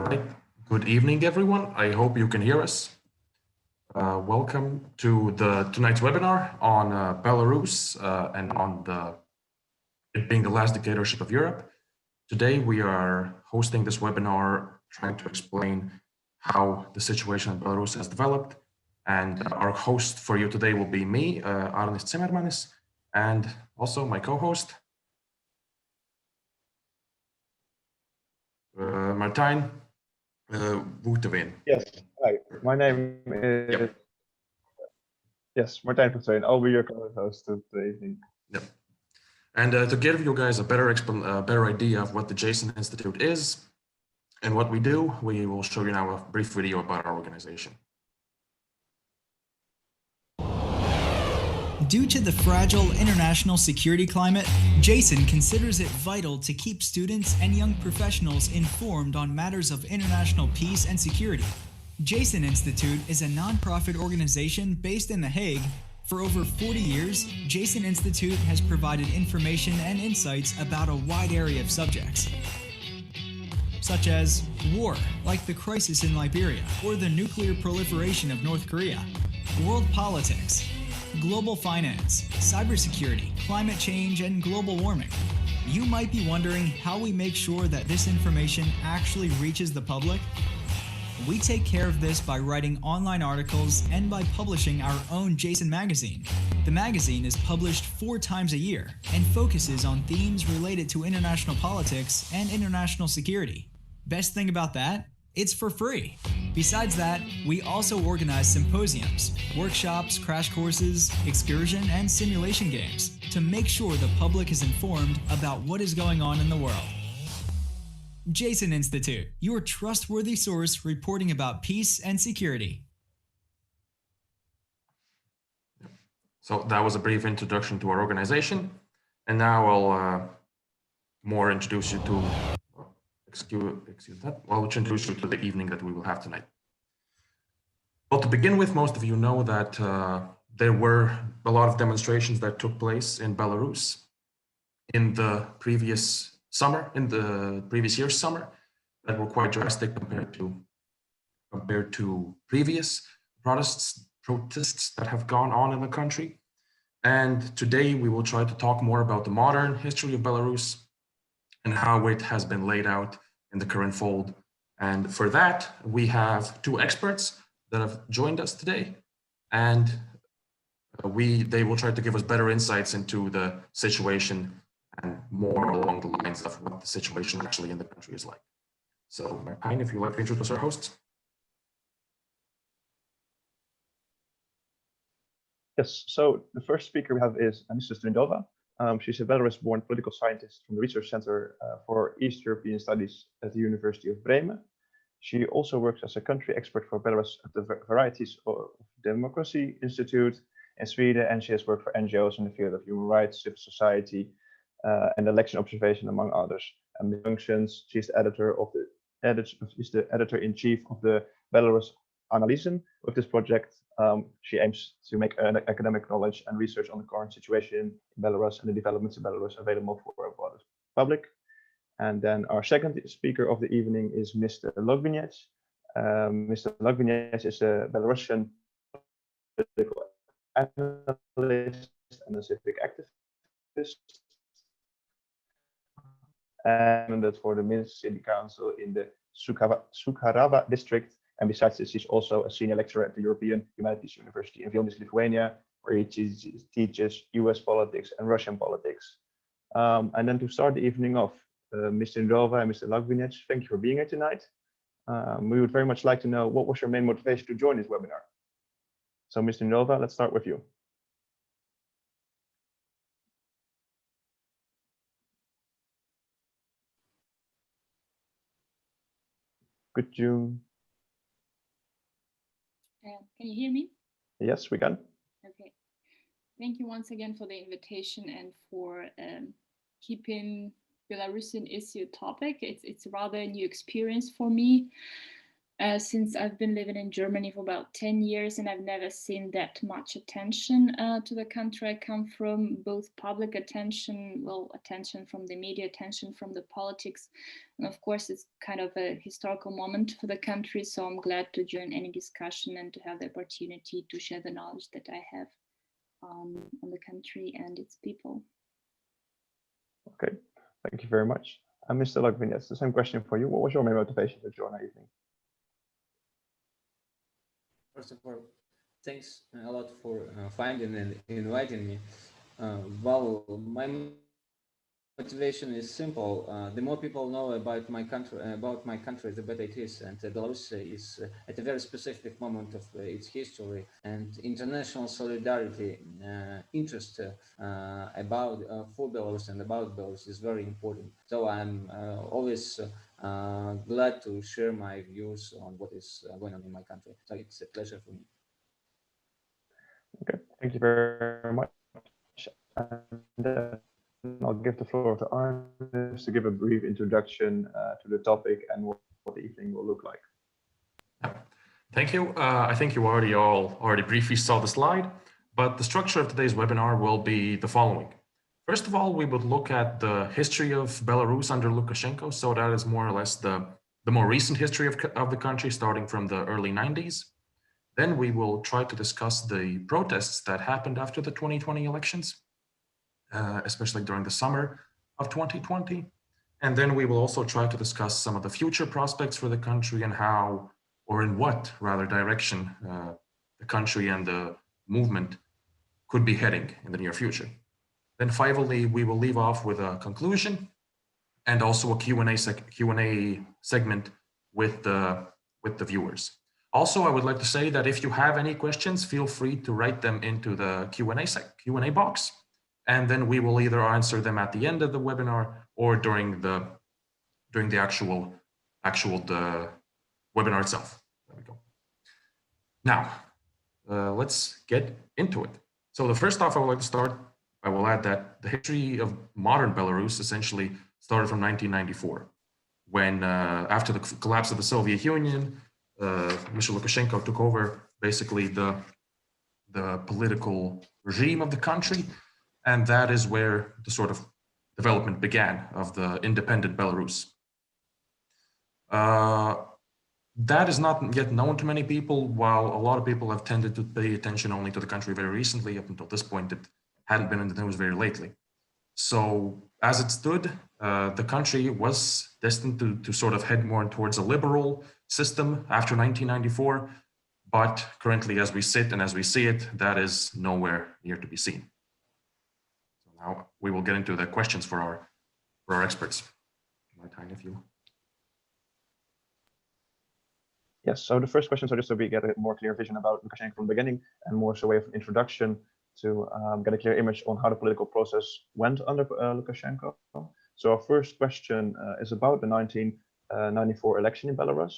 right. Good evening, everyone. I hope you can hear us. Welcome to tonight's webinar on Belarus and on it being the last dictatorship of Europe. Today, we are hosting this webinar trying to explain how the situation in Belarus has developed. And our host for you today will be me, Arnis Cimermanis, and also my co-host, Martijn Boetewijn. Yes, hi. My name is Martijn Boetewijn. I'll be your co-host today evening. Yep. And to give you guys a better idea of what the Jason Institute is and what we do, we will show you now a brief video about our organization. Due to the fragile international security climate, Jason considers it vital to keep students and young professionals informed on matters of international peace and security. Jason Institute is a non-profit organization based in The Hague. For over 40 years, Jason Institute has provided information and insights about a wide area of subjects, such as war, like the crisis in Liberia, or the nuclear proliferation of North Korea, world politics, global finance, cybersecurity, climate change, and global warming. You might be wondering how we make sure that this information actually reaches the public. We take care of this by writing online articles and by publishing our own Jason magazine. The magazine is published 4 times a year and focuses on themes related to international politics and international security. Best thing about that? It's for free. Besides that, we also organize symposiums, workshops, crash courses, excursion, and simulation games to make sure the public is informed about what is going on in the world. Jason Institute, your trustworthy source reporting about peace and security. So that was a brief introduction to our organization. And now I'll more introduce you to excuse that. I'll introduce you to the evening that we will have tonight. Well, to begin with, most of you know that there were a lot of demonstrations that took place in Belarus in the previous year's summer, that were quite drastic compared to previous protests that have gone on in the country. And today we will try to talk more about the modern history of Belarus and how it has been laid out in the current fold. And for that, we have 2 experts that have joined us today, and they will try to give us better insights into the situation and more along the lines of what the situation actually in the country is like. So, Martijn, if you'd like to introduce our hosts. Yes, so the first speaker we have is Mrs. Strindova. She's a Belarus-born political scientist from the Research Center for East European Studies at the University of Bremen. She also works as a country expert for Belarus at the Varieties of Democracy Institute in Sweden, and she has worked for NGOs in the field of human rights, civil society, and election observation, among others. And functions, she's the editor-in-chief of the Belarus Analysen. With this project, she aims to make academic knowledge and research on the current situation in Belarus and the developments in Belarus available for a broader public. And then our second speaker of the evening is Mr. Logvinets. Mr. Logvinets is a Belarusian political analyst and a civic activist, and that's for the Ministry City Council in the Sukharava district. And besides this, he's also a senior lecturer at the European Humanities University in Vilnius, Lithuania, where he teaches US politics and Russian politics. And then to start the evening off, Mr. Strindova and Mr. Logvinets, thank you for being here tonight. We would very much like to know, what was your main motivation to join this webinar? So Mr. Strindova, let's start with you. Could you? Can you hear me? Yes, we can. Okay. Thank you once again for the invitation and for keeping Belarusian issue topic. It's rather a new experience for me. since I've been living in Germany for about 10 years, and I've never seen that much attention to the country I come from, both public attention, well, attention from the media, attention from the politics. And of course, it's kind of a historical moment for the country. So I'm glad to join any discussion and to have the opportunity to share the knowledge that I have on the country and its people. Okay, thank you very much. Mr. Lukvin, that's the same question for you. What was your main motivation to join our evening? First of all, thanks a lot for finding and inviting me. Well, my motivation is simple. The more people know about my country, the better it is. And Belarus is at a very specific moment of its history, and international solidarity, interest about for Belarus and about Belarus is very important. So I'm always glad to share my views on what is going on in my country. So it's a pleasure for me. Okay, thank you very much. And, I'll give the floor to Arnis to give a brief introduction to the topic and what the evening will look like. Thank you. I think you already briefly saw the slide, but the structure of today's webinar will be the following. First of all, we would look at the history of Belarus under Lukashenko. So that is more or less the more recent history of the country, starting from the early 90s. Then we will try to discuss the protests that happened after the 2020 elections, especially during the summer of 2020. And then we will also try to discuss some of the future prospects for the country and how, or in what rather direction, the country and the movement could be heading in the near future. Then finally, we will leave off with a conclusion and also a Q&A segment with the viewers. Also, I would like to say that if you have any questions, feel free to write them into the Q&A box, and then we will either answer them at the end of the webinar or during the actual webinar itself. There we go. Now, let's get into it. So the first off, I would like to start. I will add that the history of modern Belarus essentially started from 1994, when after the collapse of the Soviet Union, Mr. Lukashenko took over basically the political regime of the country, and that is where the sort of development began of the independent Belarus. That is not yet known to many people, while a lot of people have tended to pay attention only to the country very recently. Up until this point, it hadn't been in the news very lately. So as it stood, the country was destined to sort of head more towards a liberal system after 1994, but currently as we sit and as we see it, that is nowhere near to be seen. So now we will get into the questions for our experts. Martijn, if you... Yes, so the first question, so just so we get a more clear vision about Lukashenko from the beginning and more so a way of introduction to get a clear image on how the political process went under Lukashenko. So our first question is about the 1994 election in Belarus,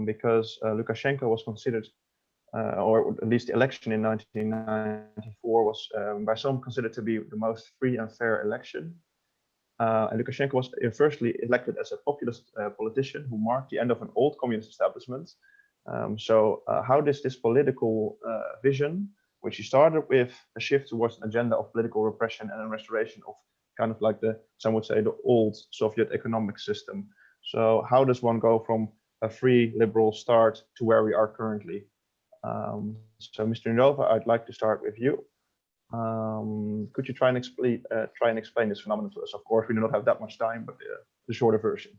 because Lukashenko was considered, or at least the election in 1994 was by some considered to be the most free and fair election. And Lukashenko was firstly elected as a populist politician who marked the end of an old communist establishment. So how does this political vision, which he started with a shift towards an agenda of political repression and a restoration of kind of like some would say the old Soviet economic system. So how does one go from a free liberal start to where we are currently? So Mr. Nova, I'd like to start with you. Could you try and explain this phenomenon to us? Of course, we do not have that much time, but the shorter version.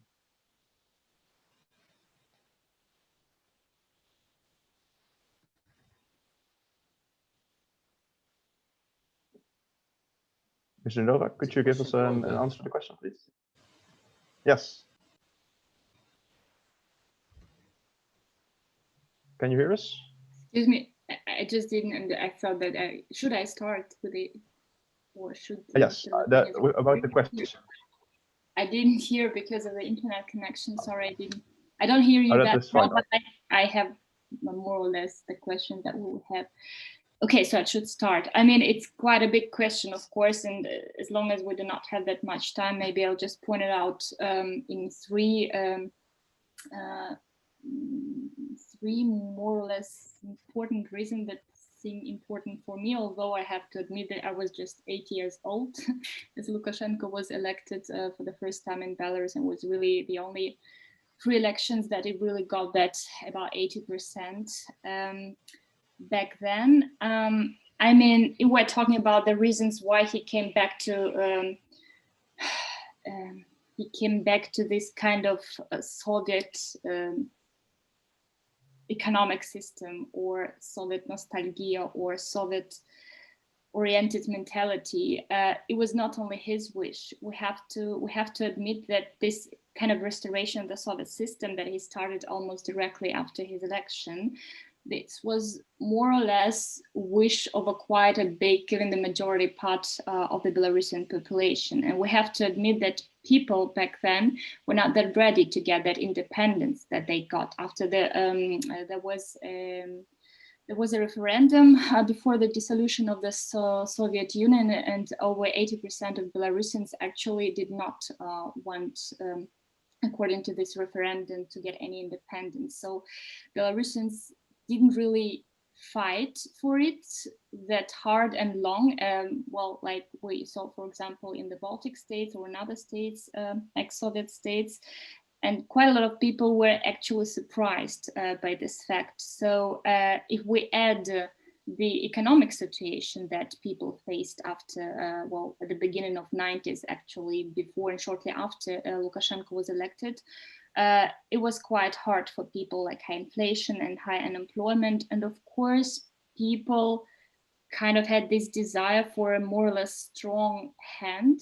Mr. Novak, could you give us an answer to the question, please? Yes. Can you hear us? Excuse me, I just didn't, and I thought that should I start with it, or should? Yes, about the question. I didn't hear because of the internet connection. Sorry, I don't hear you that well, but I have more or less the question that we will have. Okay, so I should start. I mean, it's quite a big question, of course, and as long as we do not have that much time, maybe I'll just point it out in three three more or less important reasons that seem important for me, although I have to admit that I was just 8 years old as Lukashenko was elected for the first time in Belarus, and was really the only free elections that it really got that about 80% back then. I mean, we're talking about the reasons why he came back to this kind of Soviet economic system, or Soviet nostalgia, or Soviet oriented mentality. It was not only his wish. We have to admit that this kind of restoration of the Soviet system that he started almost directly after his election, this was more or less wish of quite a big, given the majority part of the Belarusian population. And we have to admit that people back then were not that ready to get that independence that they got after the there was a referendum before the dissolution of the Soviet Union, and over 80% of Belarusians actually did not want, according to this referendum, to get any independence. So Belarusians didn't really fight for it that hard and long. Well, like we saw, for example, in the Baltic states or in other states, ex-Soviet states. And quite a lot of people were actually surprised by this fact. So if we add the economic situation that people faced after, well, at the beginning of 90s, actually, before and shortly after Lukashenko was elected, it was quite hard for people, like high inflation and high unemployment. And of course, people kind of had this desire for a more or less strong hand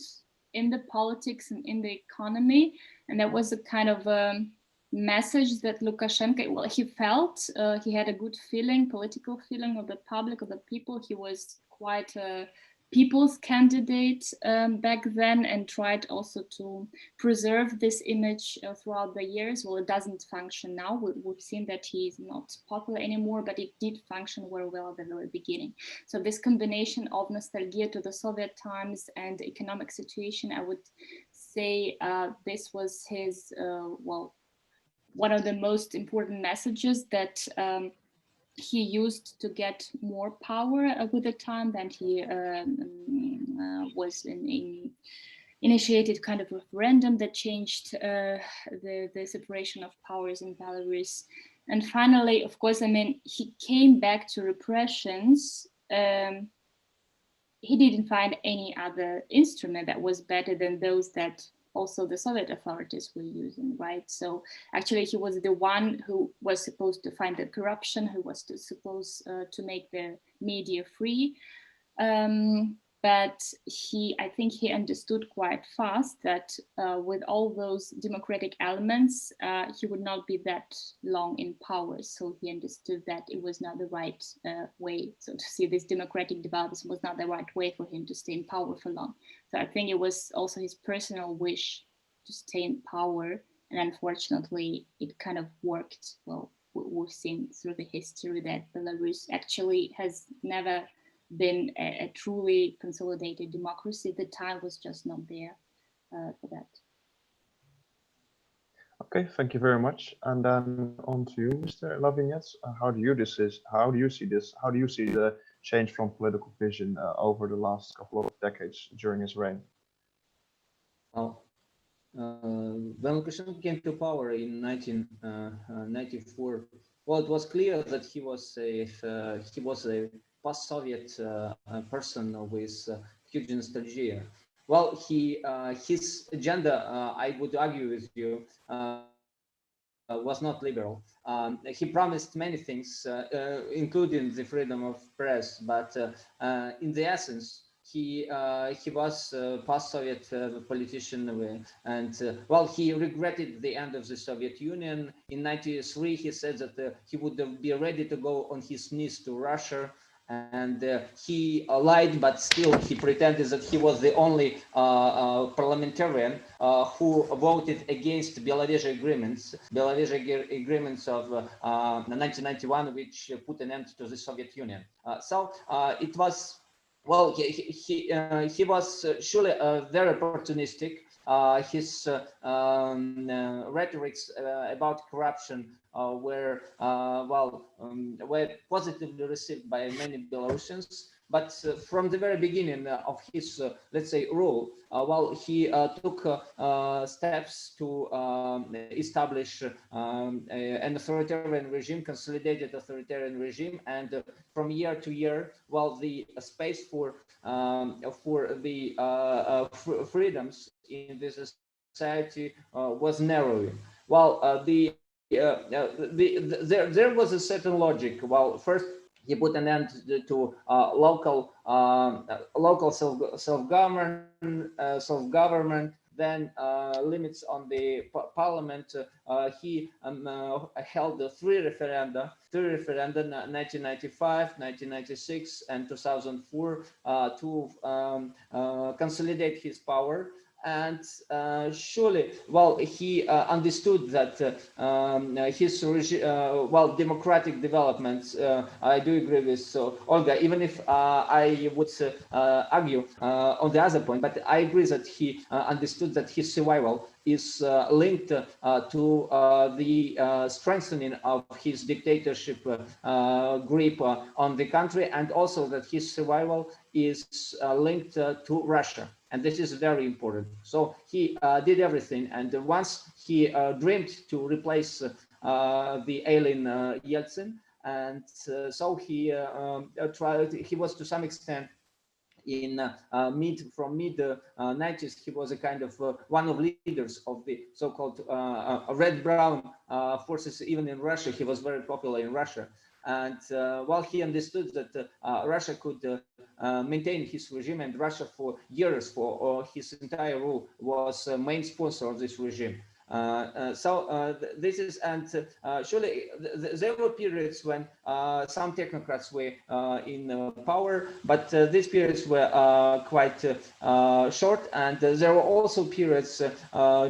in the politics and in the economy. And that was a kind of a message that Lukashenko, well, he felt, he had a good feeling, political feeling of the public, of the people. He was quite a people's candidate back then, and tried also to preserve this image throughout the years. Well, it doesn't function now. We've seen that he's not popular anymore, but it did function very well at the very beginning. So this combination of nostalgia to the Soviet times and the economic situation, I would say this was his, well, one of the most important messages that he used to get more power with the time. Then he was initiated kind of referendum that changed the separation of powers in Belarus. And finally, of course, I mean, he came back to repressions. He didn't find any other instrument that was better than those that also the Soviet authorities were using, right? So actually he was the one who was supposed to find the corruption, who was supposed to make the media free. But I think he understood quite fast that with all those democratic elements, he would not be that long in power. So he understood that it was not the right way. So to see this democratic development was not the right way for him to stay in power for long. So I think it was also his personal wish to stay in power. And unfortunately, it kind of worked. Well, we've seen through the history that Belarus actually has never been a truly consolidated democracy. The time was just not there for that. Okay, thank you very much. And then on to you, Mr. Lavignets. How do you see this? How do you see the change from political vision over the last couple of decades during his reign? Well, when Lukashenko came to power in 1994, well, it was clear that he was a post-Soviet person with huge nostalgia. Well, his agenda, I would argue with you, was not liberal. He promised many things, including the freedom of press, but in the essence, he was a post-Soviet politician, and well, he regretted the end of the Soviet Union. In '93, he said that he would be ready to go on his knees to Russia. And he lied, but still he pretended that he was the only parliamentarian who voted against Belarusian agreements of 1991, which put an end to the Soviet Union. So it was, well, he was surely very opportunistic. his rhetorics about corruption were positively received by many Belarusians. But from the very beginning of his, let's say, rule, he took steps to establish an authoritarian regime, consolidated authoritarian regime, and from year to year, the space for the freedoms in this society was narrowing. There was a certain logic. First, he put an end to local self-government, then limits on the parliament. He held three referenda, 1995, 1996, and 2004, to consolidate his power. And surely, he understood that his democratic developments. I do agree with Olga, even if I would argue on the other point, but I agree that he understood that his survival is linked to the strengthening of his dictatorship grip on the country, and also that his survival is linked to Russia. And this is very important. So he did everything. And once he dreamed to replace the ailing Yeltsin, and so he tried. He was to some extent in mid 90s. He was a kind of one of leaders of the so-called red-brown forces. Even in Russia, he was very popular in Russia. And he understood that Russia could maintain his regime, and Russia for years, for his entire rule, was main sponsor of this regime. This is, and surely there were periods when some technocrats were in power, but these periods were quite short, and there were also periods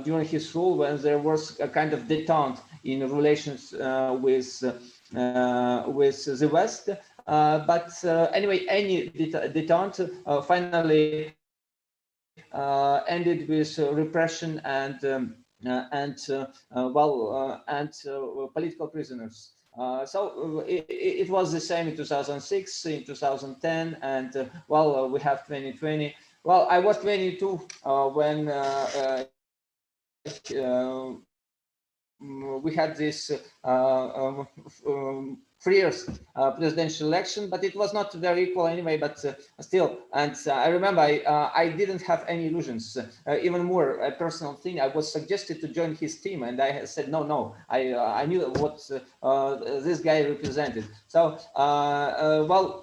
during his rule when there was a kind of detente in relations with the West. But anyway, any detente finally ended with repression and political prisoners. It was the same in 2006, in 2010, and we have 2020. I was 22 when we had this freest presidential election, but it was not very equal anyway, but still. And I remember I didn't have any illusions. Even more a personal thing, I was suggested to join his team, and I said no. I knew what this guy represented. So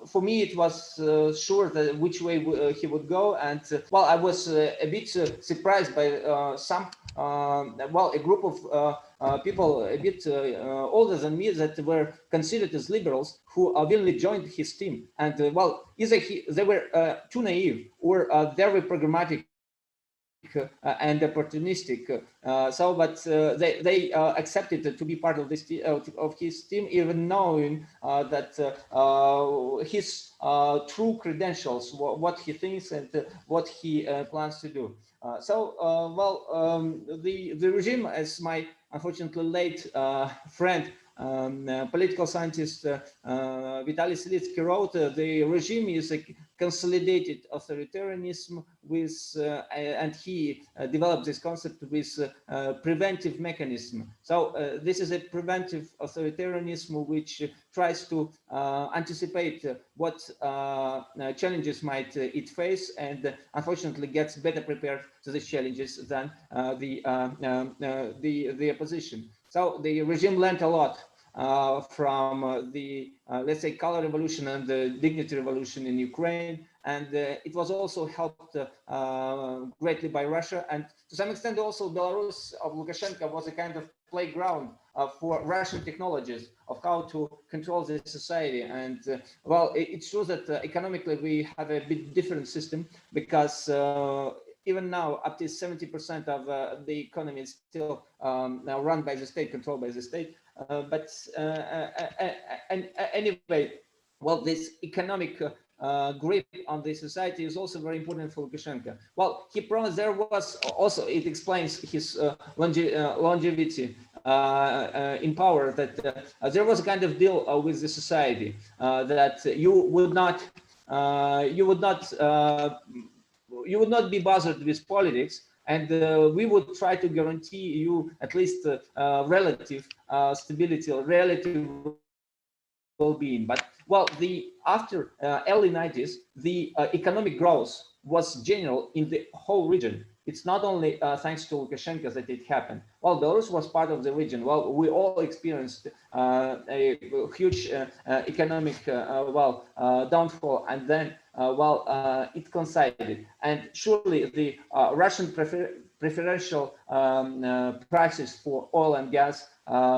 for me it was sure that which way he would go. And I was a bit surprised by some a group of people a bit older than me that were considered as liberals, who willingly joined his team. And either they were too naive, or very programmatic and opportunistic. They accepted to be part of this of his team, even knowing that his true credentials, what he thinks and what he plans to do. The regime, as my unfortunately late friend, political scientist Vitaly Silitsky wrote, the regime is a consolidated authoritarianism with, and he developed this concept with preventive mechanism. So this is a preventive authoritarianism which tries to anticipate what challenges might it face, and unfortunately gets better prepared to these challenges than the opposition. So the regime learned a lot from the, let's say, color revolution and the dignity revolution in Ukraine. And it was also helped greatly by Russia. And to some extent also Belarus of Lukashenko was a kind of playground for Russian technologies of how to control the society. And it's true that economically we have a bit different system, because even now, up to 70% of the economy is still now run by the state, controlled by the state. Anyway, this economic grip on the society is also very important for Lukashenko. Well, he promised there was also, it explains his longevity in power, that there was a kind of deal with the society that you would not be bothered with politics, and we would try to guarantee you at least relative stability or relative well-being. But well, after early 90s, the economic growth was general in the whole region. It's not only thanks to Lukashenko that it happened. Well, Belarus was part of the region. Well, we all experienced a huge economic downfall, and then it coincided. And surely the Russian preferential prices for oil and gas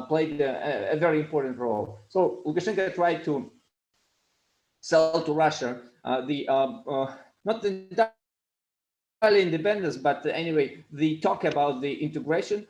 played a very important role. So Lukashenko tried to sell to Russia not entirely independence, but anyway, the talk about the integration,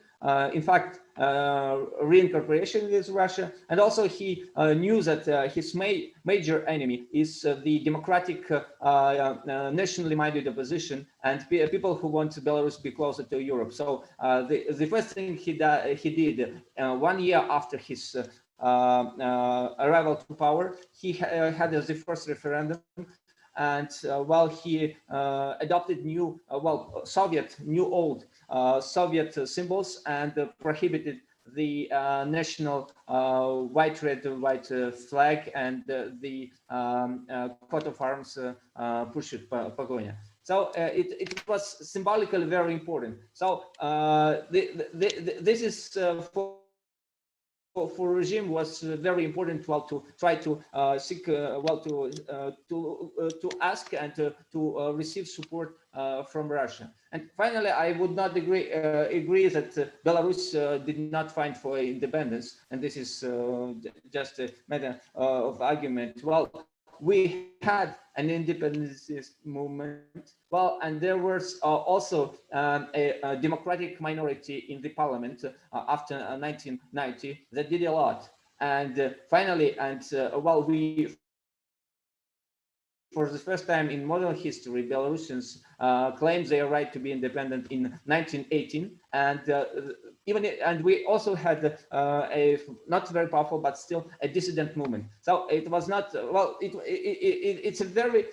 in fact, reincorporation with Russia. And also he knew that his major enemy is the democratic, nationally minded opposition and people who want Belarus to be closer to Europe. So the first thing he did 1 year after his arrival to power, he had the first referendum, and while he adopted new old Soviet symbols and prohibited the national white, red, white flag and the coat of arms pushed Pagonia. So it was symbolically very important. So this is for regime was very important, well, to try to seek, to ask and to receive support from Russia. And finally, I would not agree that Belarus did not fight for independence, and this is just a matter of argument. Well, we had an independence movement, well, and there was also a democratic minority in the parliament after 1990 that did a lot. And finally, we, for the first time in modern history, Belarusians claimed their right to be independent in 1918, and we also had a not very powerful but still a dissident movement. So it was not it's a very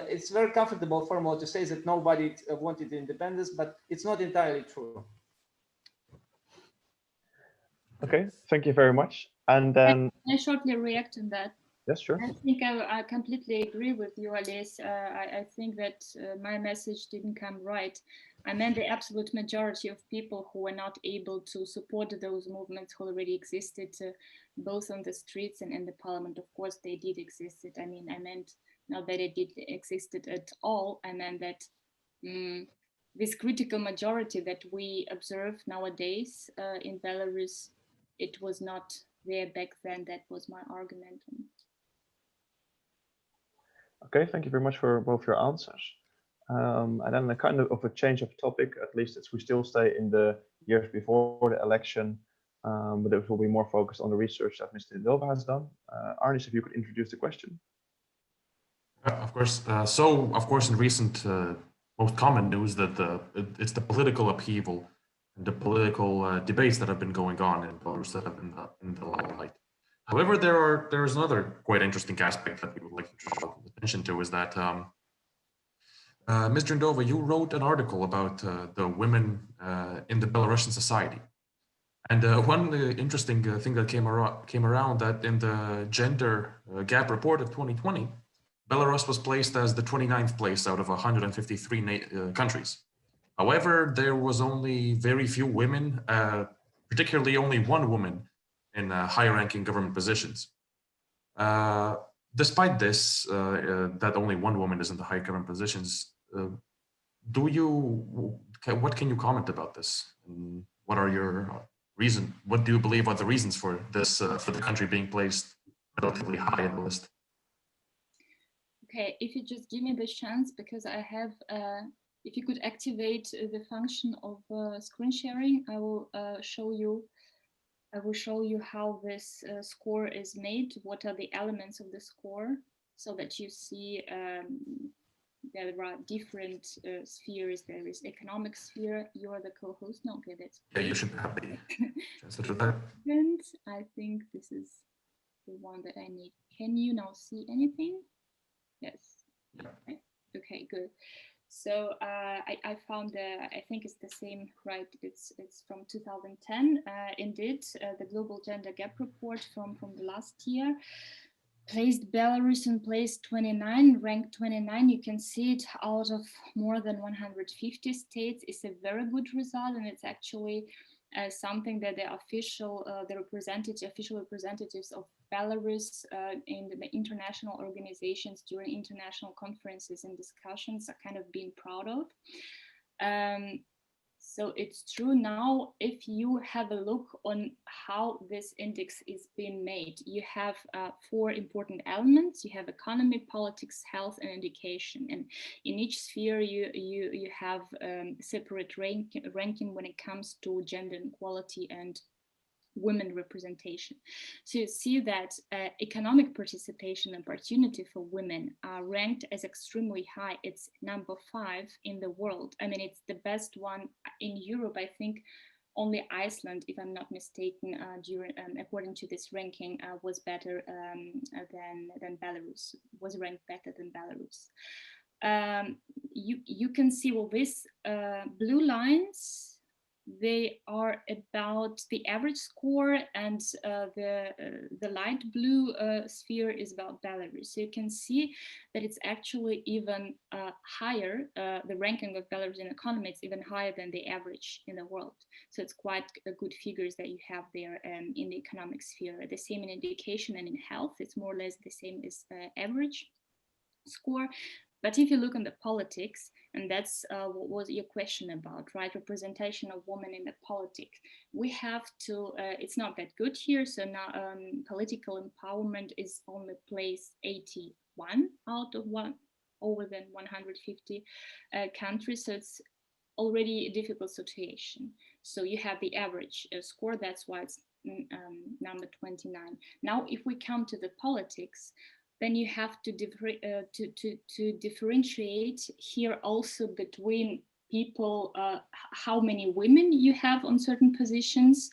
it's very comfortable formula to say that nobody wanted independence, but it's not entirely true. Okay, thank you very much. And then I shortly react on that. yes, sure. I think I completely agree with you, Alice. I think that my message didn't come right. I meant the absolute majority of people who were not able to support those movements who already existed, both on the streets and in the parliament. Of course, they did exist. I mean, I meant not that it did existed at all. I meant that this critical majority that we observe nowadays in Belarus, it was not there back then. That was my argument. Okay, thank you very much for both your answers. And then a kind of a change of topic, at least as we still stay in the years before the election, but it will be more focused on the research that Mr. Dilba has done. Arnis, if you could introduce the question. Of course. So, of course, in recent, most common news that it's the political upheaval and the political debates that have been going on in Belarus that have been in the limelight. However, there is another quite interesting aspect that we would like to draw attention to, is that Mr. Ndova, you wrote an article about the women in the Belarusian society. And one interesting thing that came around that in the gender gap report of 2020, Belarus was placed as the 29th place out of 153 countries. However, there was only very few women, particularly only one woman in high-ranking government positions. Despite this, that only one woman is in the high government positions, what can you comment about this? And what are your reasons? What do you believe are the reasons for this, for the country being placed relatively high in the list? Okay, if you just give me the chance, because I have, if you could activate the function of screen sharing, I will show you. I will show you how this score is made. What are the elements of the score? so that you see there are different spheres. There is economic sphere. You're the co-host. No, okay, that's Yeah, you should have the translator there. and I think this is the one that I need. Can you now see anything? Yes. Yeah. Okay, good. So I found I think it's the same, right? It's from 2010. Indeed, the Global Gender Gap Report from the last year placed Belarus in place 29, ranked 29. You can see it out of more than 150 states. It's a very good result, and it's actually something that the official representatives of Belarus in the international organizations during international conferences and discussions are kind of being proud of. So it's true now, if you have a look on how this index is being made, you have 4 important elements. You have economy, politics, health, and education. And in each sphere, you have separate ranking when it comes to gender equality and women representation. So you see that economic participation opportunity for women are ranked as extremely high. It's number 5 in the world. I mean, it's the best one in Europe. I think only Iceland, if I'm not mistaken, according to this ranking, was better than Belarus, was ranked better than Belarus. You can see, well, these blue lines, they are about the average score, and the light blue sphere is about Belarus. So you can see that it's actually even higher. The ranking of Belarus in economy is even higher than the average in the world. So it's quite good figures that you have there in the economic sphere. The same in education and in health. It's more or less the same as average score. But if you look on the politics, and that's what was your question about, right? Representation of women in the politics. We have to, it's not that good here. So now political empowerment is only place 81 out of over than 150 countries. So it's already a difficult situation. So you have the average score, that's why it's number 29. Now, if we come to the politics, then you have to differentiate here also between people, how many women you have on certain positions.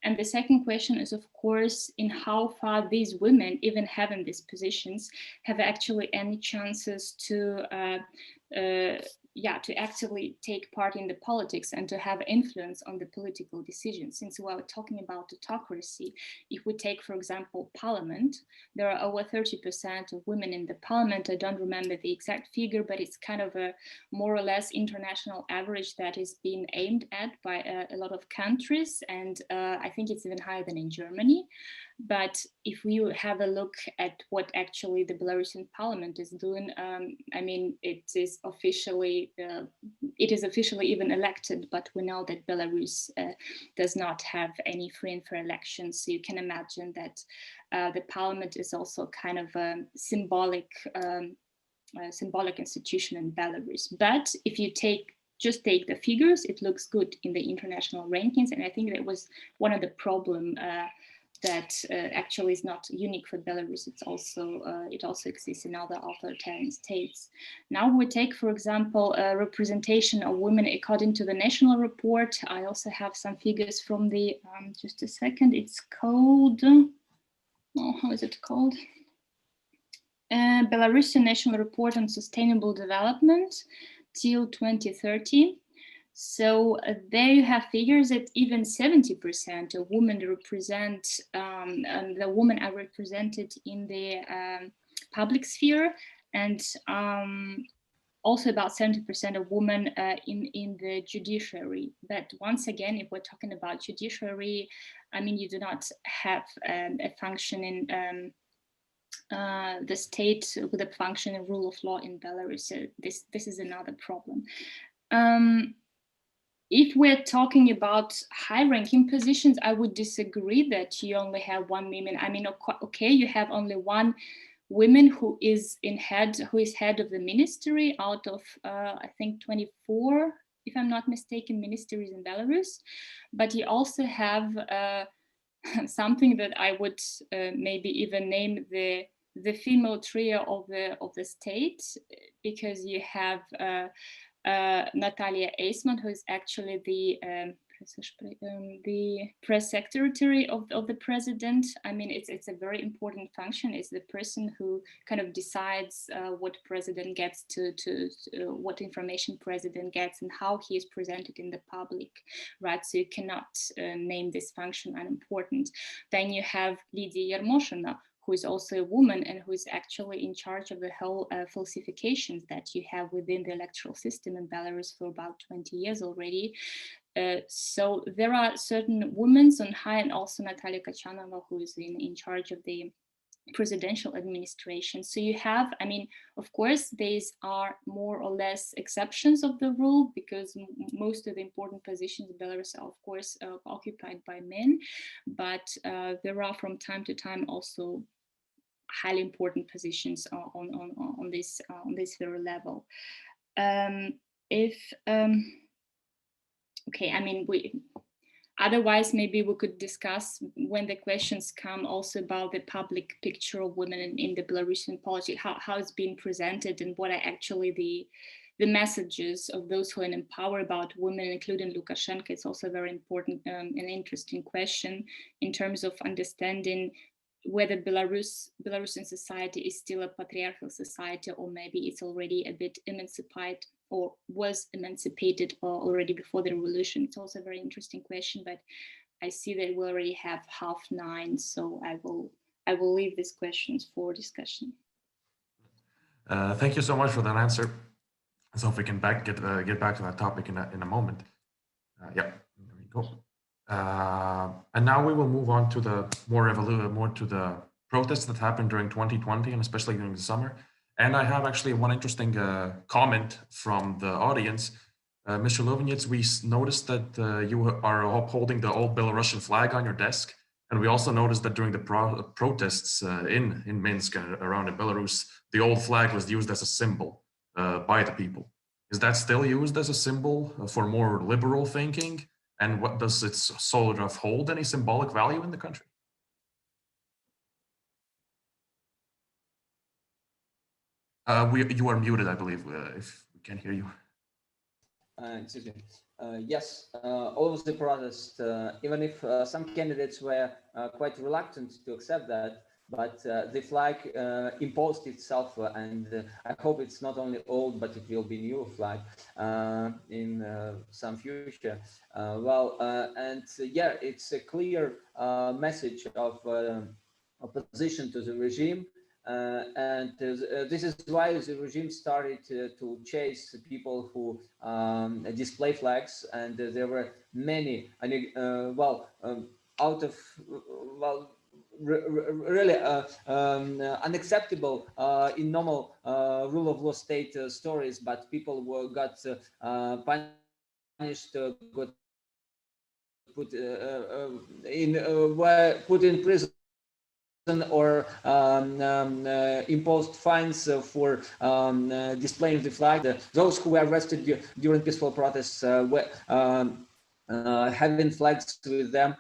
And the second question is, of course, in how far these women, even having these positions, have actually any chances to actively take part in the politics and to have influence on the political decisions. Since we're talking about autocracy, if we take, for example, parliament, there are over 30% of women in the parliament. I don't remember the exact figure, but it's kind of a more or less international average that is being aimed at by a lot of countries. And I think it's even higher than in Germany. But if we have a look at what actually the Belarusian parliament is doing, I mean, it is officially even elected, but we know that Belarus does not have any free and fair elections. So you can imagine that the parliament is also kind of a symbolic institution in Belarus. But if you just take the figures, it looks good in the international rankings. And I think that was one of the problems that actually is not unique for Belarus. It also exists in other authoritarian states. Now we take, for example, a representation of women according to the national report. I also have some figures from the, just a second, it's called, how is it called? Belarusian National Report on Sustainable Development till 2030. So there you have figures that even 70% of women represent, the women are represented in the public sphere, and also about 70% of women in the judiciary. But once again, if we're talking about judiciary, I mean, you do not have a function in the state with a function and rule of law in Belarus. So this is another problem. If we're talking about high-ranking positions, I would disagree that you only have one woman. I mean, okay, you have only one woman who is head of the ministry out of I think 24, if I'm not mistaken, ministries in Belarus. But you also have something that I would maybe even name the the female trio of the state, because you have Natalia Eisman, who is actually the press secretary of the president. I mean, it's a very important function. It's the person who kind of decides what president gets to what information president gets and how he is presented in the public, right? So you cannot name this function unimportant. Then you have Lydia Yermoshina, who is also a woman and who is actually in charge of the whole falsifications that you have within the electoral system in Belarus for about 20 years already. So there are certain women on high, and also Natalia Kachanova, who is in charge of the presidential administration. So you have, I mean, of course, these are more or less exceptions of the rule, because most of the important positions in Belarus are, of course, occupied by men. But there are from time to time also highly important positions on this very level. Okay, I mean, otherwise, maybe we could discuss when the questions come also about the public picture of women in the Belarusian politics, how it's being presented, and what are actually the messages of those who are in power about women, including Lukashenko. It's also a very important and interesting question in terms of understanding whether Belarusian society is still a patriarchal society, or maybe it's already a bit emancipated, or was emancipated already before the revolution. It's also a very interesting question, but I see that we already have 9:30, so I will leave these questions for discussion. Thank you so much for that answer. So if we can get back to that topic in a moment. Yeah, there we go. And now we will move on to the more to the protests that happened during 2020, and especially during the summer. And I have actually one interesting comment from the audience. Mr. Lovinets, we noticed that you are upholding the old Belarusian flag on your desk. And we also noticed that during the protests in Minsk and around in Belarus, the old flag was used as a symbol by the people. Is that still used as a symbol for more liberal thinking? And what does it sort of hold any symbolic value in the country? You are muted, I believe, if we can't hear you. Excuse me. Yes, all of the protests, even if some candidates were quite reluctant to accept that, but the flag imposed itself, and I hope it's not only old, but it will be new flag in some future. And yeah, it's a clear message of opposition to the regime. And this is why the regime started to chase people who display flags, and there were many, really unacceptable in normal rule of law state stories, but people got punished, got were put in prison, or imposed fines for displaying the flag. Those who were arrested during peaceful protests were having flags with them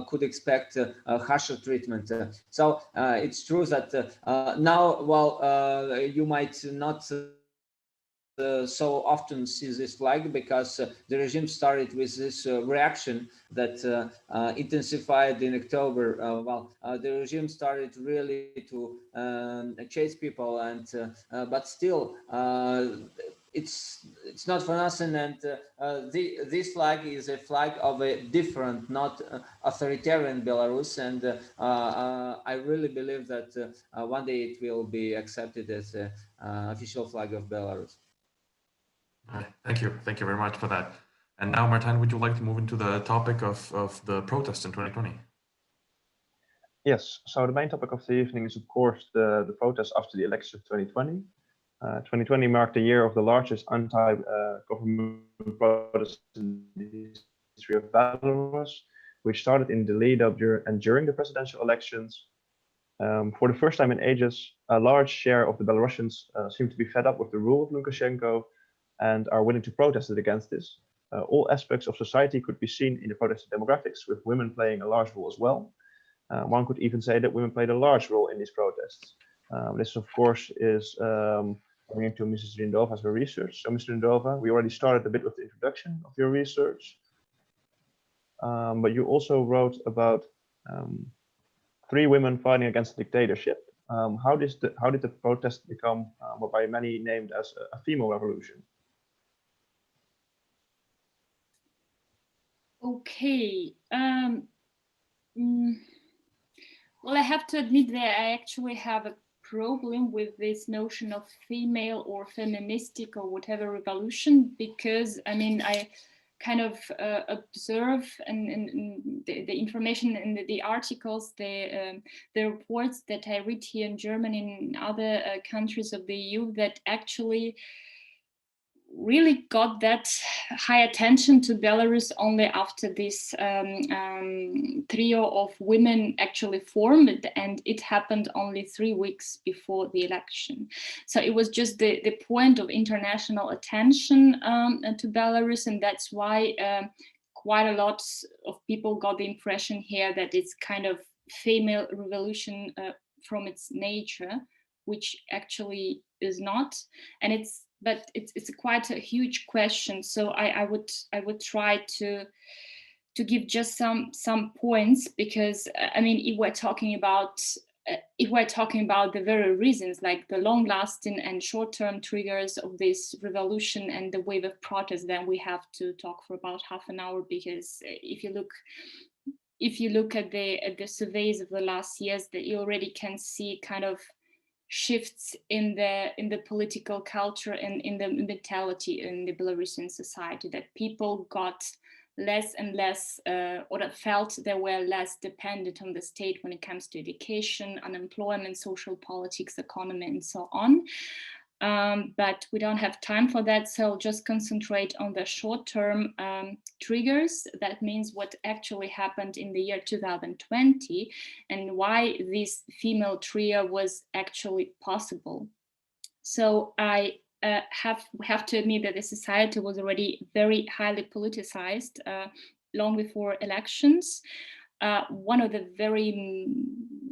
could expect harsher treatment. So it's true that now, while you might not so often see this flag, because the regime started with this reaction that intensified in October. The regime started really to chase people, and but still it's not for nothing, and this flag is a flag of a different, not authoritarian Belarus, and I really believe that one day it will be accepted as an official flag of Belarus. Thank you very much for that. And now, Martin, would you like to move into the topic of the protests in 2020? Yes, so the main topic of the evening is, of course, the protests after the election of 2020. 2020 marked the year of the largest anti-government protests in the history of Belarus, which started in the lead up and during the presidential elections. For the first time in ages, a large share of the Belarusians seem to be fed up with the rule of Lukashenko and are willing to protest it against this. All aspects of society could be seen in the protest demographics, with women playing a large role as well. One could even say that women played a large role in these protests. This, of course, is going into Mrs. Rindova's research. So, Mrs. Rindova, we already started a bit with the introduction of your research, but you also wrote about 3 women fighting against the dictatorship. How did the protest become what by many named as a female revolution? Okay. Well, I have to admit that I actually have a problem with this notion of female or feministic or whatever revolution, because I mean, I kind of observe and the information in the articles, the reports that I read here in Germany and other countries of the EU that actually really got that high attention to Belarus only after this trio of women actually formed, and it happened only 3 weeks before the election. So it was just the point of international attention to Belarus, and that's why quite a lot of people got the impression here that it's kind of female revolution from its nature, which actually is not, and it's quite a huge question. So I would try to give just some points, because I mean, if we're talking about the very reasons, like the long-lasting and short-term triggers of this revolution and the wave of protest, then we have to talk for about half an hour, because if you look at the surveys of the last years, that you already can see kind of shifts in the political culture and in the mentality in the Belarusian society, that people got less and less or that felt they were less dependent on the state when it comes to education, unemployment, social politics, economy, and so on. But we don't have time for that, so I'll just concentrate on the short-term triggers. That means what actually happened in the year 2020 and why this female trio was actually possible. So I have to admit that the society was already very highly politicized long before elections. One of the very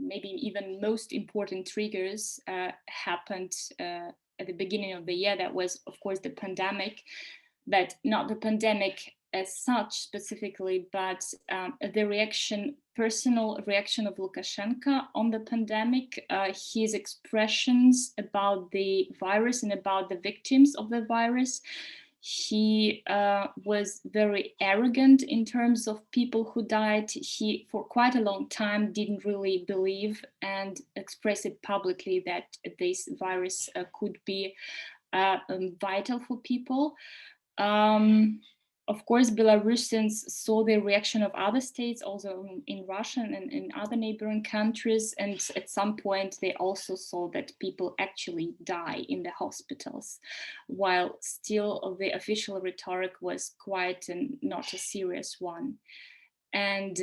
maybe even most important triggers happened at the beginning of the year. That was, of course, the pandemic, but not the pandemic as such specifically, but the personal reaction of Lukashenko on the pandemic, his expressions about the virus and about the victims of the virus. He was very arrogant in terms of people who died. He, for quite a long time, didn't really believe and express it publicly that this virus could be vital for people. Of course, Belarusians saw the reaction of other states, also in Russia and in other neighboring countries. And at some point, they also saw that people actually die in the hospitals, while still the official rhetoric was quite not a serious one. And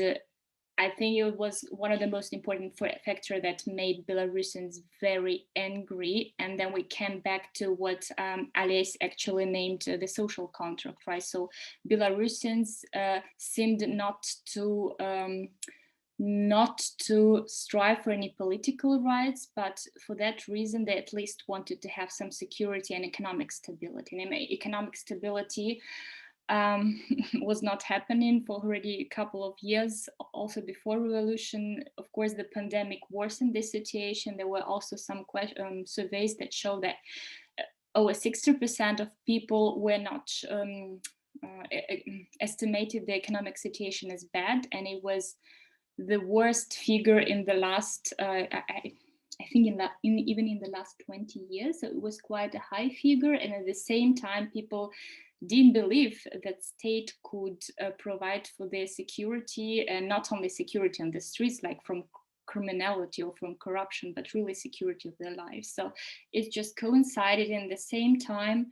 I think it was one of the most important factor that made Belarusians very angry. And then we came back to what Ales actually named the social contract, right? So Belarusians seemed not to strive for any political rights, but for that reason, they at least wanted to have some security and economic stability. And economic stability was not happening for already a couple of years, also before revolution. Of course, the pandemic worsened this situation. There were also some surveys that show that over 60% of people were not estimated the economic situation as bad, and it was the worst figure in the last I think even in the last 20 years. So it was quite a high figure, and at the same time, people didn't believe that state could provide for their security, and not only security on the streets, like from criminality or from corruption, but really security of their lives. So it just coincided. In the same time,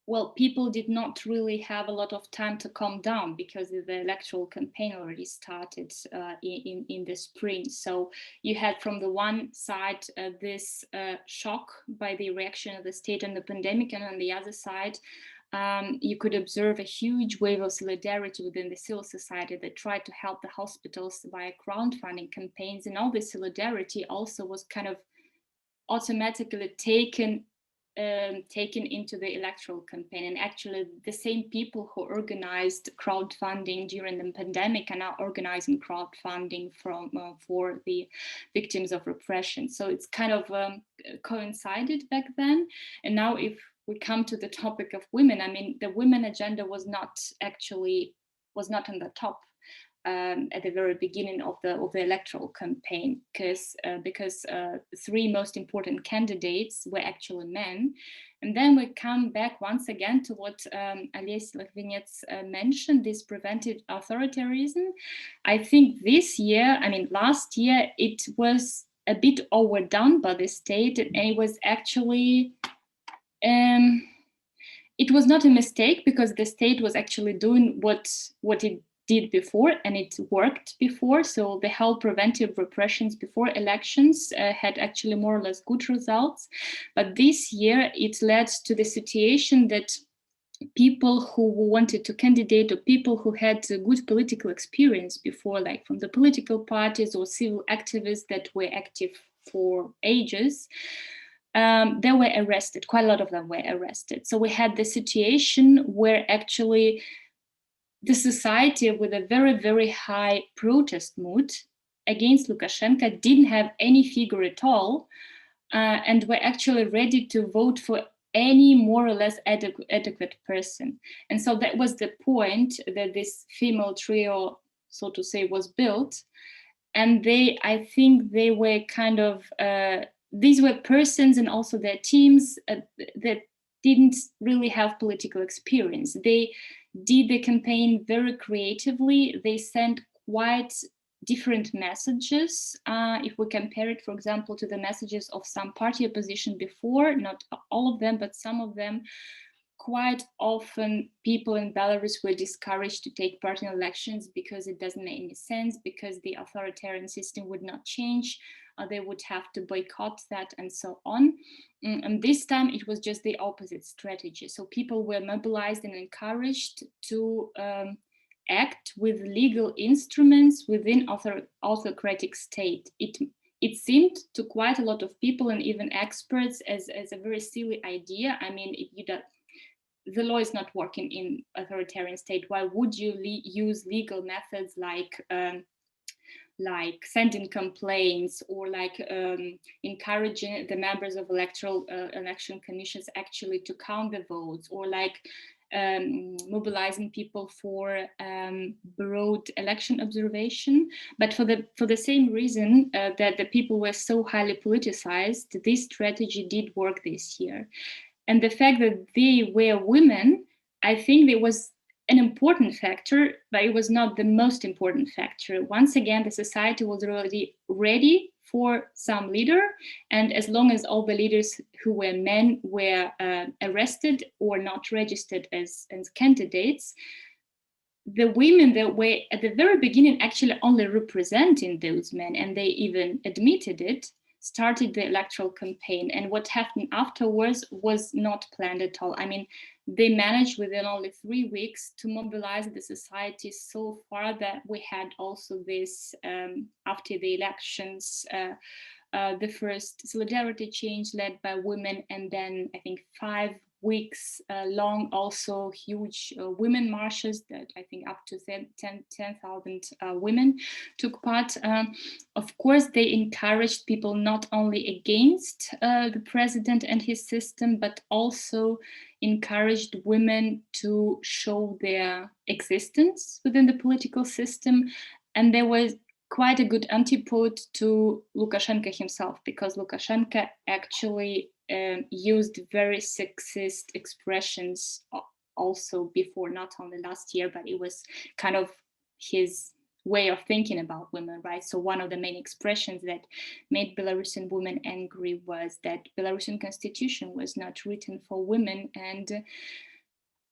well, people did not really have a lot of time to calm down, because the electoral campaign already started in the spring. So you had from the one side this shock by the reaction of the state and the pandemic, and on the other side, you could observe a huge wave of solidarity within the civil society that tried to help the hospitals via crowdfunding campaigns. And all this solidarity also was kind of automatically taken into the electoral campaign. And actually the same people who organized crowdfunding during the pandemic are now organizing crowdfunding for the victims of repression. So it's kind of coincided back then. And now if we come to the topic of women, I mean, the women agenda was not on the top at the very beginning of the electoral campaign, because three most important candidates were actually men. And then we come back once again to what Ales Litvinets mentioned, this preventive authoritarianism. I think this year, I mean, last year, it was a bit overdone by the state, and it was actually it was not a mistake, because the state was actually doing what it did before, and it worked before. So the whole preventive repressions before elections had actually more or less good results. But this year it led to the situation that people who wanted to candidate, or people who had a good political experience before, like from the political parties or civil activists that were active for ages, they were arrested. Quite a lot of them were arrested. So we had the situation where actually the society with a very, very high protest mood against Lukashenko didn't have any figure at all, and were actually ready to vote for any more or less adequate person. And so that was the point that this female trio, so to say, was built. And I think they were kind of, these were persons and also their teams that didn't really have political experience. They did the campaign very creatively. They sent quite different messages. If we compare it, for example, to the messages of some party opposition before, not all of them, but some of them, quite often people in Belarus were discouraged to take part in elections because it doesn't make any sense, because the authoritarian system would not change. They would have to boycott that, and so on. And this time it was just the opposite strategy. So people were mobilized and encouraged to act with legal instruments within autocratic state. It seemed to quite a lot of people and even experts as a very silly idea. I mean, the law is not working in authoritarian state. Why would you use legal methods like sending complaints, or like encouraging the members of election commissions actually to count the votes, or like mobilizing people for broad election observation? But for the same reason that the people were so highly politicized, this strategy did work this year. And the fact that they were women, I think there was an important factor, but it was not the most important factor. Once again, the society was already ready for some leader, and as long as all the leaders who were men were arrested or not registered as candidates, the women that were at the very beginning actually only representing those men, and they even admitted it, started the electoral campaign. And what happened afterwards was not planned at all. I mean, they managed within only 3 weeks to mobilize the society so far that we had also this, after the elections, the first solidarity change led by women, and then I think 5 weeks long also huge women marches that I think up to 10,000 women took part. Of course, they encouraged people not only against the president and his system, but also encouraged women to show their existence within the political system. And there was quite a good antipode to Lukashenko himself, because Lukashenko actually used very sexist expressions also before, not only last year, but it was kind of his way of thinking about women, right? So one of the main expressions that made Belarusian women angry was that Belarusian constitution was not written for women. And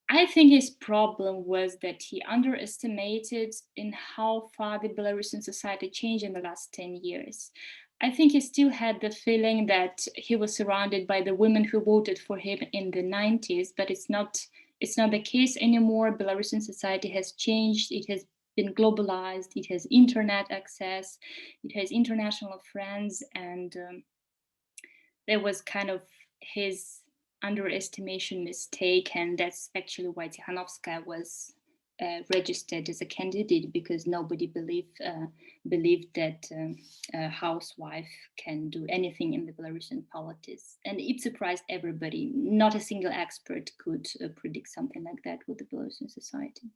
I think his problem was that he underestimated in how far the Belarusian society changed in the last 10 years. I think he still had the feeling that he was surrounded by the women who voted for him in the 90s, but it's not it's not the case anymore. Belarusian society has changed. It has been globalized. It has internet access. It has international friends, and there was kind of his underestimation mistake, and that's actually why Tikhanovskaya was registered as a candidate, because nobody believed that a housewife can do anything in the Belarusian politics, and it surprised everybody. Not a single expert could predict something like that with the Belarusian society.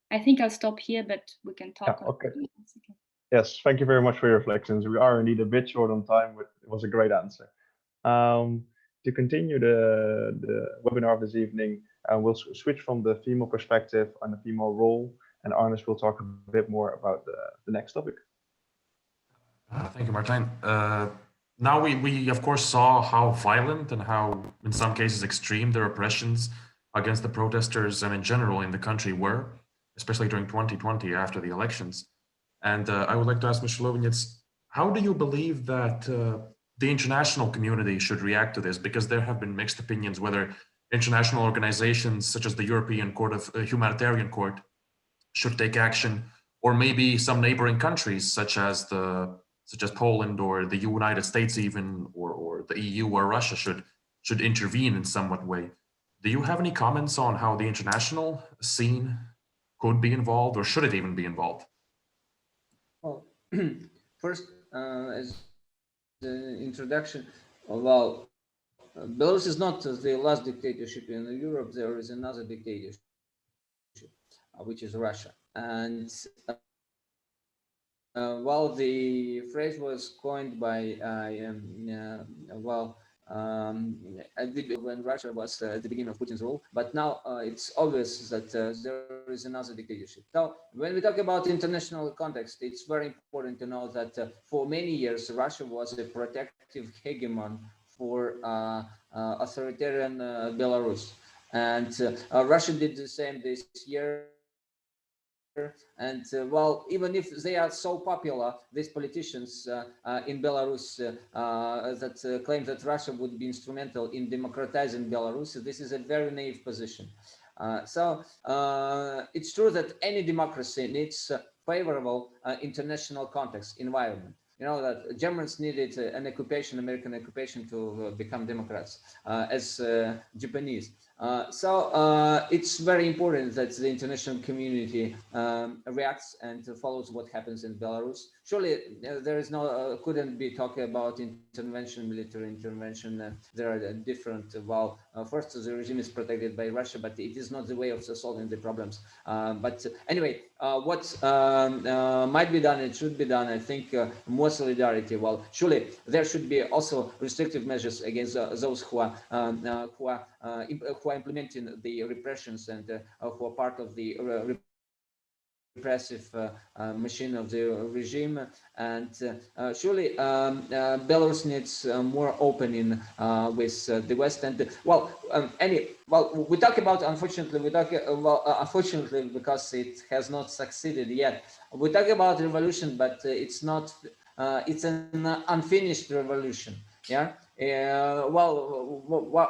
I think I'll stop here, but we can talk. Yeah, okay. Yes, thank you very much for your reflections. We are indeed a bit short on time, but it was a great answer. To continue the webinar of this evening, we'll switch from the female perspective and the female role, and Arnes will talk a bit more about the next topic. Thank you, Martijn. Now we of course saw how violent and how, in some cases, extreme the repressions against the protesters and in general in the country were, especially during 2020 after the elections. And I would like to ask Mr. Lovinets, how do you believe that the international community should react to this? Because there have been mixed opinions whether international organizations such as the European Court of Humanitarian Court should take action, or maybe some neighboring countries such as Poland or the United States even, or the EU or Russia should intervene in somewhat way. Do you have any comments on how the international scene could be involved, or should it even be involved? Well, first, as the introduction, well, Belarus is not the last dictatorship in Europe. There is another dictatorship, which is Russia. And well, the phrase was coined by, when Russia was at the beginning of Putin's rule, but now it's obvious that there is another dictatorship. Now, when we talk about international context, it's very important to know that for many years, Russia was a protective hegemon for authoritarian Belarus. And Russia did the same this year. And well, even if they are so popular, these politicians in Belarus that claim that Russia would be instrumental in democratizing Belarus, this is a very naive position. So it's true that any democracy needs favorable international context, environment. You know that Germans needed an occupation, American occupation, to become Democrats, as Japanese. So it's very important that the international community reacts and follows what happens in Belarus. Surely there is no, couldn't be talking about intervention, military intervention. There are different, well, first the regime is protected by Russia, but it is not the way of solving the problems. But anyway, what might be done, it should be done, I think, more solidarity. Well, surely there should be also restrictive measures against those who are implementing the repressions and who are part of the repressive machine of the regime. And surely Belarus needs more opening with the West. And well, we talk about, unfortunately, unfortunately, because it has not succeeded yet. We talk about revolution, but it's not. It's an unfinished revolution. Yeah. Well,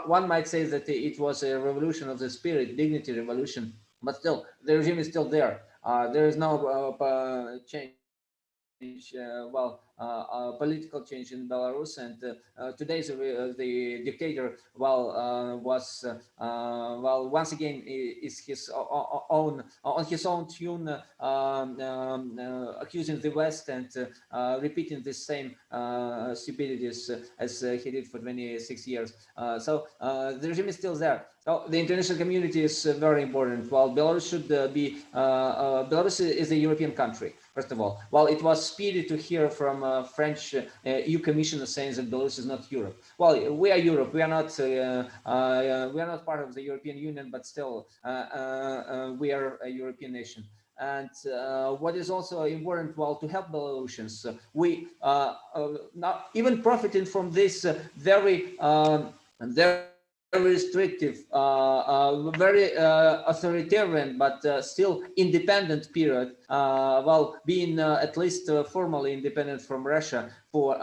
one might say that it was a revolution of the spirit, dignity revolution, but still, the regime is still there. There is no change. Political change in Belarus, and today the dictator, was once again is his own on his own tune, accusing the West and repeating the same stupidities as he did for 26 years. So the regime is still there. So the international community is very important. Well, Belarus should be Belarus is a European country. First of all, well, it was speedy to hear from French EU commissioner saying that Belarus is not Europe. Well, we are Europe. We are not part of the European Union, but still we are a European nation. And what is also important, well, to help Belarusians, we now even profiting from this very restrictive, very authoritarian, but still independent period. well, being at least formally independent from Russia for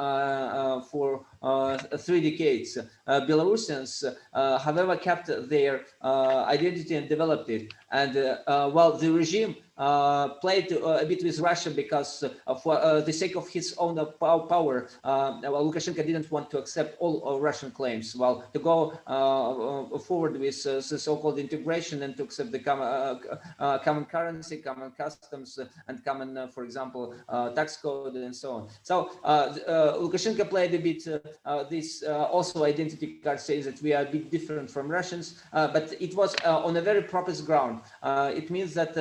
3 decades. Belarusians, however, kept their identity and developed it. And well, the regime played a bit with Russia because for the sake of his own power, well, Lukashenko didn't want to accept all Russian claims. Well, to go forward with the so-called integration and to accept the common currency, common customs, and common, for example, tax code and so on. So Lukashenko played a bit this also identity card says that we are a bit different from Russians, but it was on a very proper ground. It means that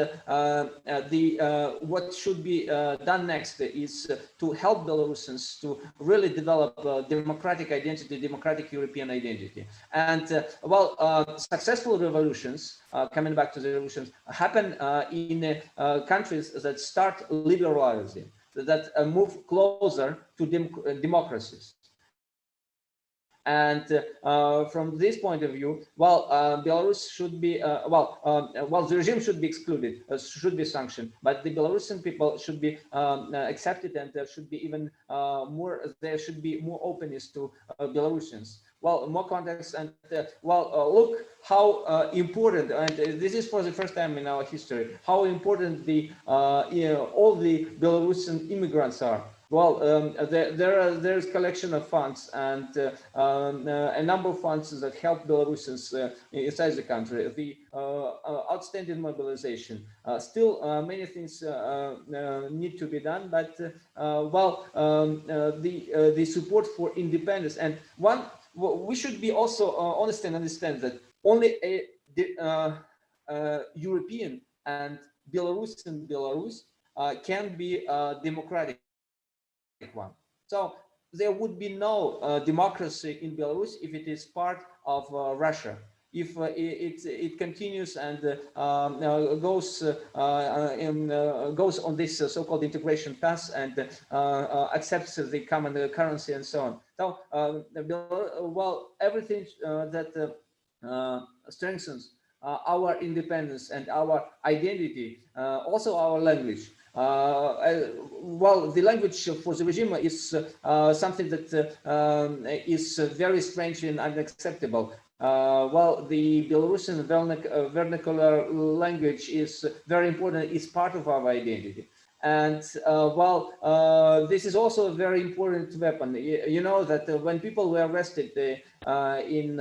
what should be done next is to help Belarusians to really develop democratic identity, democratic European identity. And well, successful revolutions, coming back to the revolutions, happen in countries that start liberalizing, that move closer to democracies. And from this point of view, well, Belarus should be, well, the regime should be excluded, should be sanctioned, but the Belarusian people should be accepted, and there should be even more, there should be more openness to Belarusians. Well, more context, and well, look how important, and this is for the first time in our history, how important the all the Belarusian immigrants are. Well, there's collection of funds and a number of funds that help Belarusians inside the country. The outstanding mobilization. Still, many things need to be done, but well, the support for independence, and we should be also honest and understand that only a European and Belarusian Belarus can be democratic one. So there would be no democracy in Belarus if it is part of Russia. If it continues and goes on this so-called integration path and accepts the common currency and so on. So well, everything that strengthens our independence and our identity, also our language. Well, the language for the regime is something that is very strange and unacceptable. Well, the Belarusian vernacular language is very important, it's part of our identity. And well, this is also a very important weapon. You know that when people were arrested in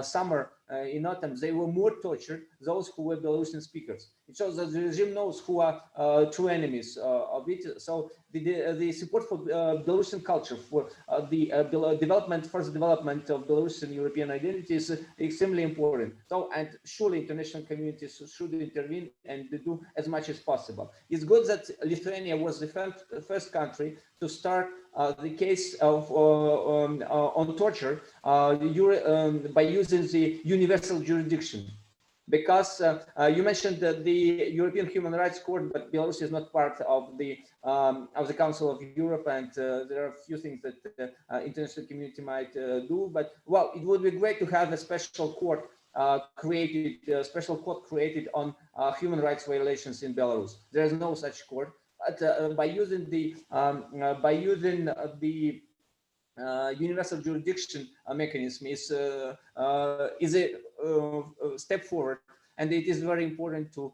summer, in autumn, they were more tortured, those who were Belarusian speakers. It shows that the regime knows who are true enemies of it. So the support for Belarusian culture, for the development, further development of Belarusian European identity is extremely important. So, and surely international communities should intervene and do as much as possible. It's good that Lithuania was the first country to start the case of on torture by using the universal jurisdiction, because you mentioned that the European Human Rights Court, but Belarus is not part of the Council of Europe, and there are a few things that the international community might do. But well, it would be great to have a special court created, on human rights violations in Belarus. There is no such court. But by using the universal jurisdiction mechanism is a step forward, and it is very important to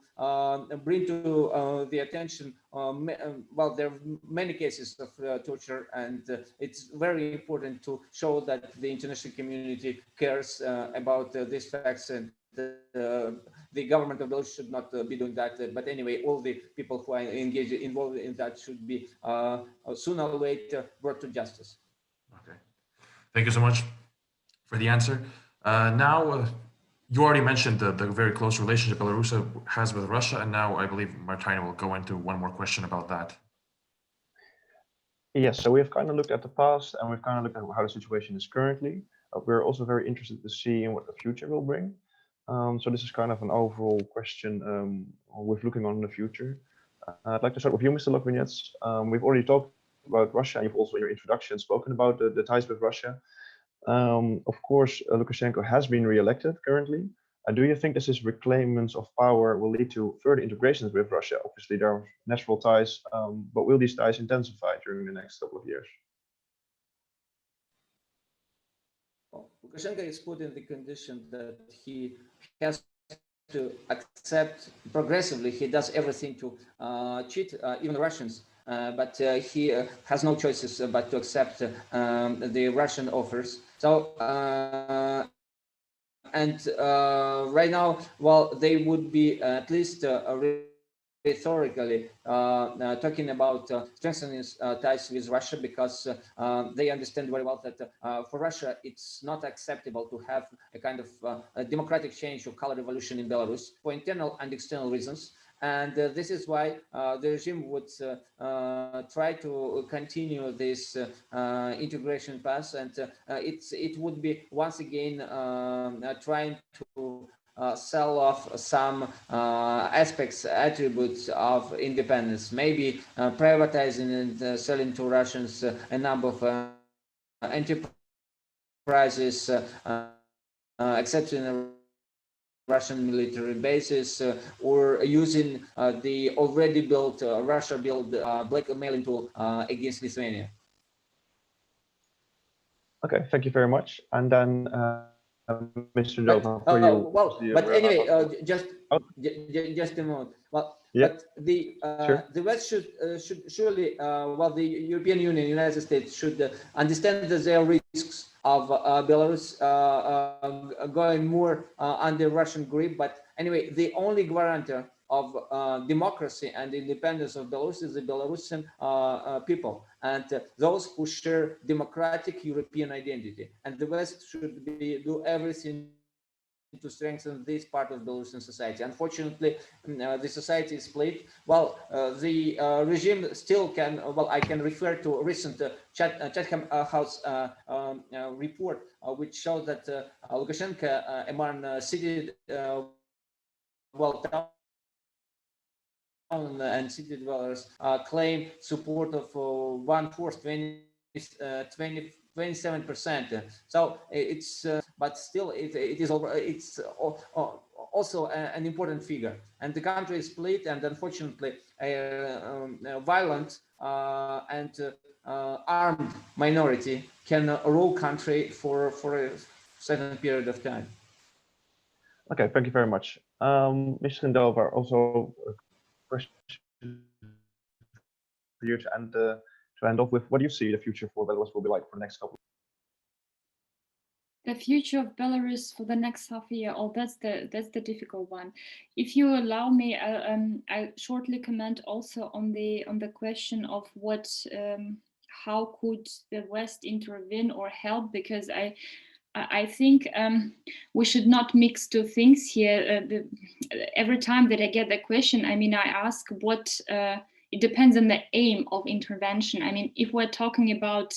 bring to the attention. Well, there are many cases of torture, and it's very important to show that the international community cares about these facts, and the government of Belarus should not be doing that. But anyway, all the people who are involved in that should be sooner or later brought to justice. Okay, thank you so much for the answer. Now, you already mentioned the very close relationship Belarus has with Russia, and now I believe Martina will go into one more question about that. Yes, so we've kind of looked at the past, and we've kind of looked at how the situation is currently. We're also very interested to see in what the future will bring. So this is kind of an overall question with looking on the future. I'd like to start with you, Mr. Lokvinets. We've already talked about Russia, and you've also in your introduction spoken about the ties with Russia. Of course, Lukashenko has been re-elected currently, Do you think this reclaimment of power will lead to further integrations with Russia? Obviously, there are natural ties, but will these ties intensify during the next couple of years? Well, Lukashenko is put in the condition that he has to accept progressively. He does everything to cheat even the Russians, but he has no choices but to accept the Russian offers. So right now, well, they would be at least rhetorically talking about strengthening ties with Russia, because they understand very well that for Russia it's not acceptable to have a kind of a democratic change or color revolution in Belarus for internal and external reasons. And this is why the regime would try to continue this integration path, and it would be once again trying to sell off some aspects, attributes of independence, maybe privatizing and selling to Russians a number of enterprises, accepting Russian military bases, or using the already built Russia-built blackmailing tool against Lithuania. Okay, thank you very much. And then Mr. Dover, for you. Well, but anyway, just a moment. Well, yeah, but the sure. the West should surely, well, the European Union, United States should understand that there are risks of Belarus going more under Russian grip. But anyway, the only guarantor of democracy and independence of Belarus is the Belarusian people, and those who share democratic European identity. And the West should do everything to strengthen this part of Belarusian society. Unfortunately, the society is split. Well, the regime still can, well, I can refer to recent Chatham House report, which showed that Lukashenko, among seated, well, town and city dwellers, claim support of 27%. So it's, but still, it's also an important figure. And the country is split, and unfortunately, violent and armed minority can rule country for a certain period of time. Okay, thank you very much. Mr. Dover, also a question for you to end off with. What do you see the future for Belarus will be like for the next couple of The future of Belarus for the next half a year, oh, that's the difficult one. If you allow me, I shortly comment also on the question of what, how could the West intervene or help, because I think we should not mix two things here. Every time that I get the question, I mean, I ask what, it depends on the aim of intervention. I mean, if we're talking about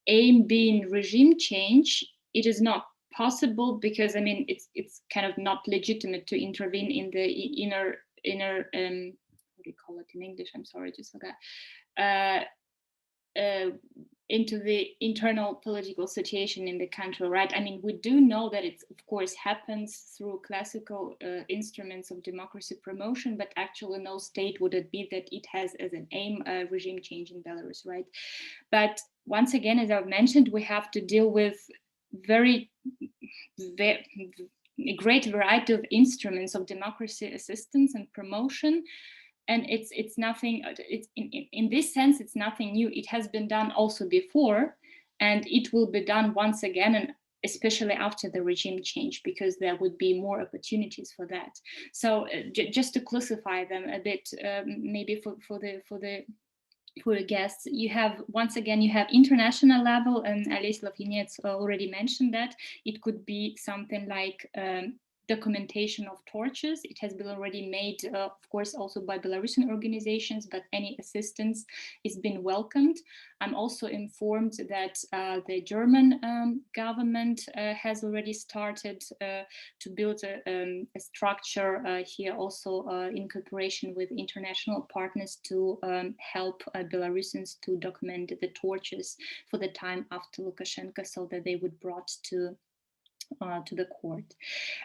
aim being regime change, it is not possible, because I mean, it's kind of not legitimate to intervene in the inner what do you call it in English? I'm sorry, just forgot. Into the internal political situation in the country, right? I mean, we do know that it, of course, happens through classical instruments of democracy promotion, but actually no state would admit that it has as an aim regime change in Belarus, right? But once again, as I've mentioned, we have to deal with a great variety of instruments of democracy assistance and promotion. And it's nothing, it's in this sense, it's nothing new. It has been done also before, and it will be done once again, and especially after the regime change, because there would be more opportunities for that. So just to classify them a bit, maybe for the guests, you have, once again, you have international level, and Alice Lafinets already mentioned that. It could be something like documentation of tortures. It has been already made, of course, also by Belarusian organizations, but any assistance is being welcomed. I'm also informed that the German government has already started to build a structure here also in cooperation with international partners to help Belarusians to document the tortures for the time after Lukashenko, so that they would brought to to the court.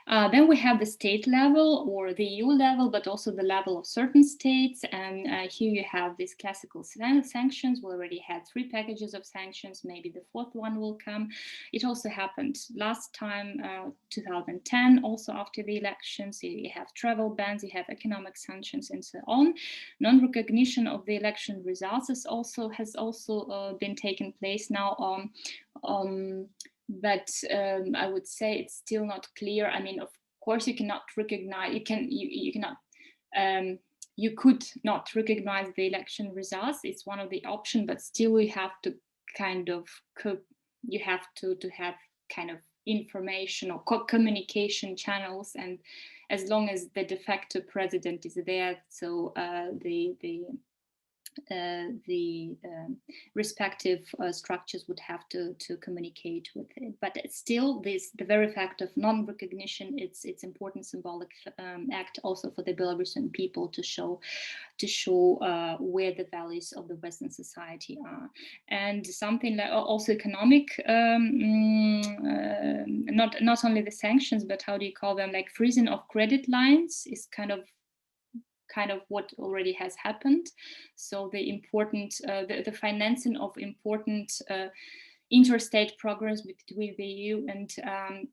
Then we have the state level or the EU level, but also the level of certain states. And here you have these classical sanctions. We already had 3 packages of sanctions. Maybe the 4th one will come. It also happened last time, 2010, also after the elections. You have travel bans, you have economic sanctions, and so on. Non-recognition of the election results has also been taken place now but I would say it's still not clear. I mean, of course, you cannot recognize. You could not recognize the election results. It's one of the options, but still, we have to kind of you have to have kind of information or communication channels, and as long as the de facto president is there, so the respective structures would have to communicate with it. But still, the very fact of non-recognition, it's important symbolic act also for the Belarusian people to show where the values of the Western society are. And something like also economic, not only the sanctions, but how do you call them, like freezing of credit lines is kind of what already has happened. So the important, the financing of important interstate programs between the EU and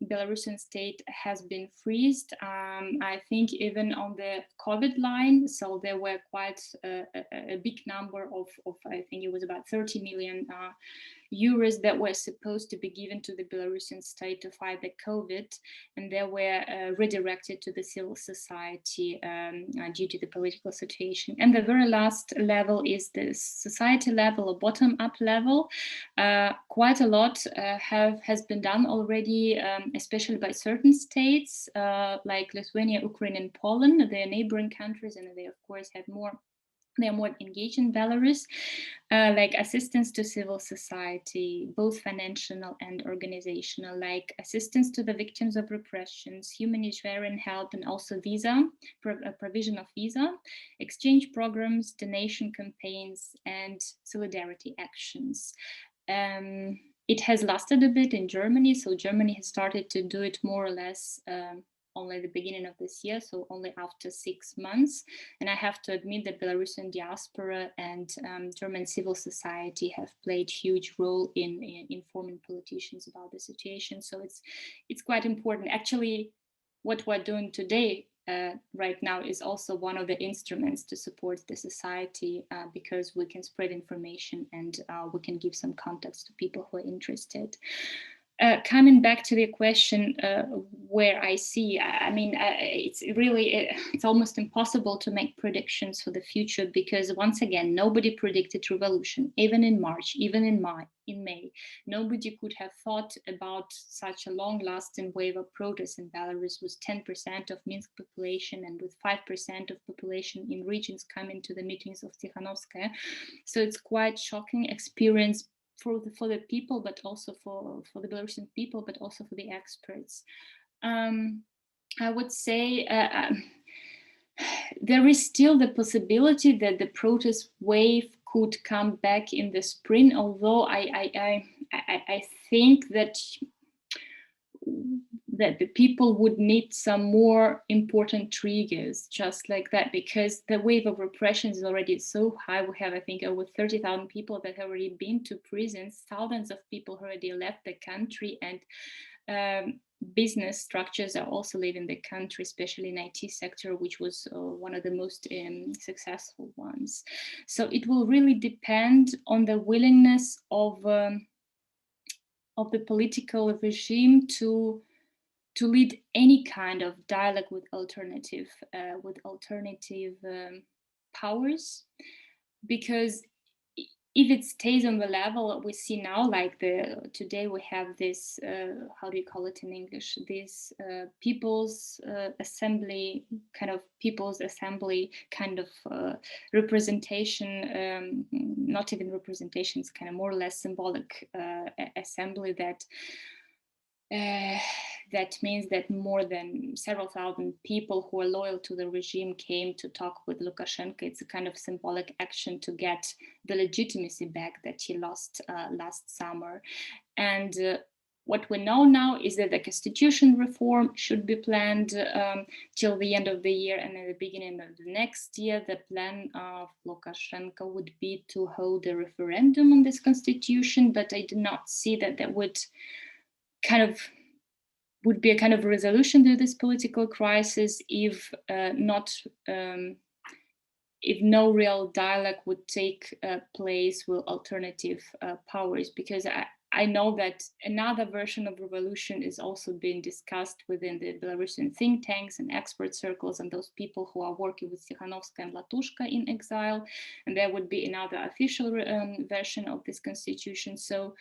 Belarusian state has been freezed. I think even on the COVID line, so there were quite a big number of I think it was about 30 million euros that were supposed to be given to the Belarusian state to fight the COVID, and they were redirected to the civil society due to the political situation. And the very last level is the society level or bottom-up level. Quite a lot has been done already, especially by certain states like Lithuania, Ukraine, and Poland. They're neighboring countries, and they of course have more. They are more engaged in Belarus, like assistance to civil society, both financial and organizational, like assistance to the victims of repressions, humanitarian help, and also provision of visa, exchange programs, donation campaigns, and solidarity actions. It has lasted a bit in Germany, so Germany has started to do it more or less only the beginning of this year, so only after 6 months. And I have to admit that Belarusian diaspora and German civil society have played huge role in informing politicians about the situation. So it's quite important. Actually, what we're doing today right now is also one of the instruments to support the society because we can spread information and we can give some context to people who are interested. Coming back to the question where I see, I mean, it's almost impossible to make predictions for the future because once again, nobody predicted revolution, even in March, even in May. Nobody could have thought about such a long-lasting wave of protests in Belarus with 10% of Minsk population and with 5% of population in regions coming to the meetings of Tikhanovskaya. So it's quite shocking experience for the people, but also for the Belarusian people, but also for the experts. I would say there is still the possibility that the protest wave could come back in the spring, although I think that the people would need some more important triggers just like that, because the wave of repression is already so high. We have, I think, over 30,000 people that have already been to prisons, thousands of people already left the country, and business structures are also leaving the country, especially in IT sector, which was one of the most successful ones. So it will really depend on the willingness of the political regime to lead any kind of dialogue with alternative powers, because if it stays on the level we see now, like today we have this how do you call it in English, this people's assembly kind of representation, not even representation, it's kind of more or less symbolic assembly that means that more than several thousand people who are loyal to the regime came to talk with Lukashenko. It's a kind of symbolic action to get the legitimacy back that he lost last summer. And what we know now is that the constitution reform should be planned till the end of the year, and at the beginning of the next year, the plan of Lukashenko would be to hold a referendum on this constitution, but I do not see that that would be a kind of resolution to this political crisis if if no real dialogue would take place with alternative powers, because I know that another version of revolution is also being discussed within the Belarusian think tanks and expert circles and those people who are working with Tikhanovskaya and Latushka in exile, and there would be another official version of this constitution. So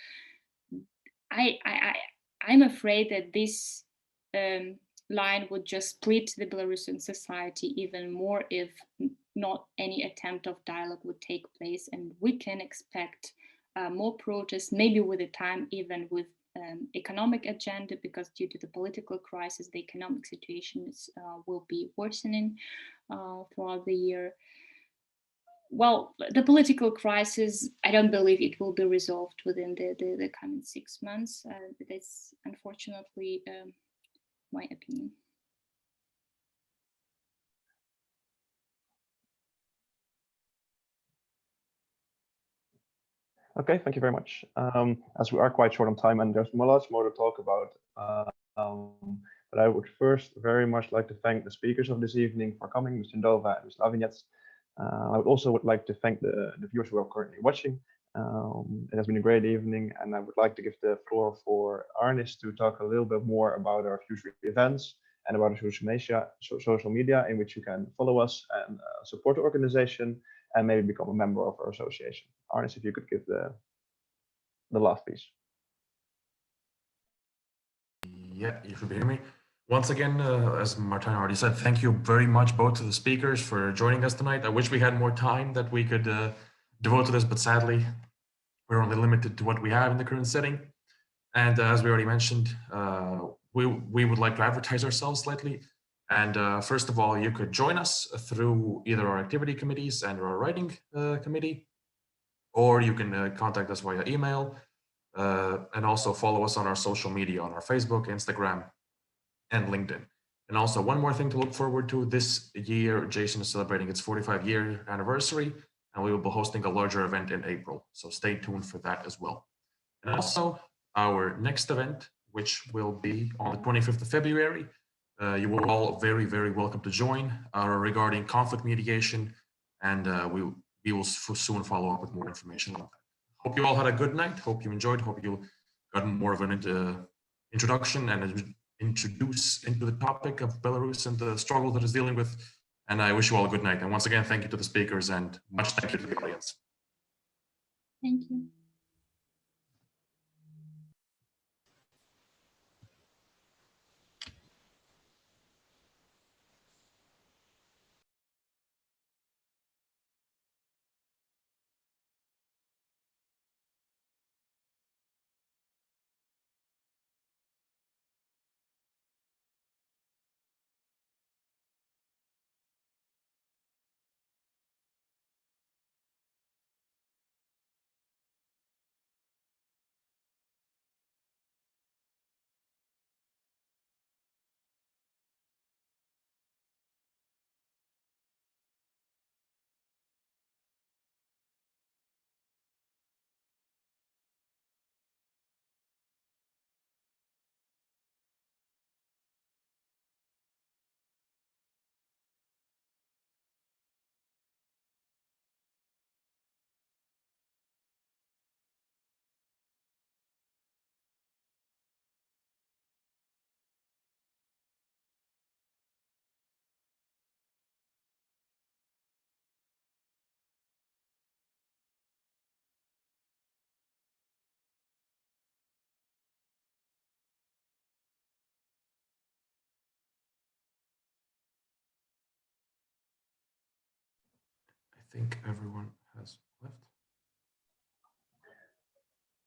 I'm afraid that this line would just split the Belarusian society even more if not any attempt of dialogue would take place, and we can expect more protests, maybe with the time even with economic agenda, because due to the political crisis, the economic situation will be worsening throughout the year. Well, the political crisis, I don't believe it will be resolved within the coming 6 months. That's unfortunately my opinion. Okay, thank you very much. As we are quite short on time and there's lots more to talk about, but I would first very much like to thank the speakers of this evening for coming, Mr. Ndova and Ms. Lavinets. I would also like to thank the viewers who are currently watching. It has been a great evening, and I would like to give the floor for Arnis to talk a little bit more about our future events and about our social media in which you can follow us and support the organization and maybe become a member of our association. Arnis, if you could give the last piece. Yeah, you should hear me. Once again, as Martin already said, thank you very much both to the speakers for joining us tonight. I wish we had more time that we could devote to this, but sadly, we're only limited to what we have in the current setting. And as we already mentioned, we would like to advertise ourselves slightly. And first of all, you could join us through either our activity committees and our writing committee, or you can contact us via email, and also follow us on our social media, on our Facebook, Instagram, and LinkedIn. And also one more thing to look forward to: this year, Jason is celebrating its 45-year anniversary, and we will be hosting a larger event in April. So stay tuned for that as well. And also our next event, which will be on the 25th of February, you are all very, very welcome to join, regarding conflict mediation, and we will soon follow up with more information on that. Hope you all had a good night. Hope you enjoyed. Hope you got more of an introduction and introduce into the topic of Belarus and the struggle that is dealing with. And I wish you all a good night. And once again, thank you to the speakers and much thank you to the audience. Thank you. I think everyone